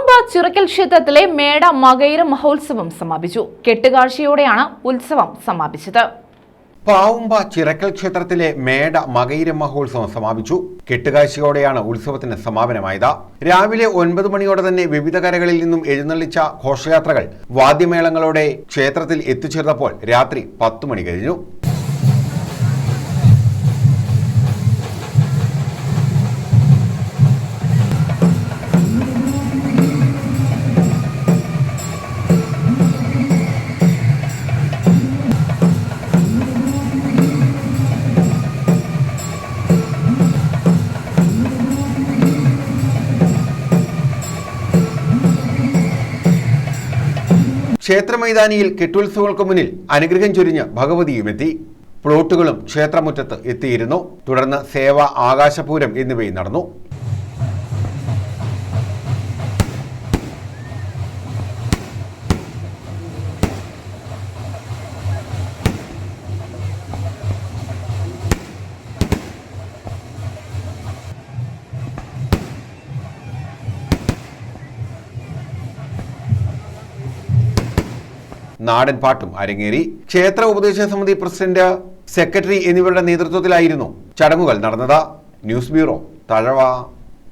പാവുമ്പ ചിറക്കൽ ക്ഷേത്രത്തിലെ മേട മകയിര മഹോത്സവം സമാപിച്ചു. കെട്ടുകാഴ്ചയോടെയാണ് ഉത്സവം സമാപിച്ചത്. പാവുമ്പ ചിറക്കൽ ക്ഷേത്രത്തിലെ മേട മകയിര മഹോത്സവം സമാപിച്ചു. കെട്ടുകാഴ്ചയോടെയാണ് ഉത്സവത്തിന് സമാപനമായത്. രാവിലെ 9 മണിയോടെ തന്നെ വിവിധ കരകളിൽ നിന്നും എഴുന്നള്ളിച്ച ഘോഷയാത്രകൾ വാദ്യമേളങ്ങളോടെ ക്ഷേത്രത്തിൽ എത്തിച്ചേർന്നപ്പോൾ രാത്രി 10 മണി കഴിഞ്ഞു. ക്ഷേത്രമൈതാനിയിൽ കെട്ടുത്സവങ്ങൾക്ക് മുന്നിൽ അനുഗ്രഹം ചൊരിഞ്ഞ് ഭഗവതിയുമെത്തി. പ്ലോട്ടുകളും ക്ഷേത്രമുറ്റത്ത് എത്തിയിരുന്നു. തുടർന്ന് സേവ, ആകാശപൂരം എന്നിവയും നടന്നു. നാടൻ പാട്ടും അരങ്ങേറി. ക്ഷേത്ര ഉപദേശക സമിതി പ്രസിഡന്റ്, സെക്രട്ടറി എന്നിവരുടെ നേതൃത്വത്തിലായിരുന്നു ചടങ്ങുകൾ നടന്നത്. News bureau, Thazhava.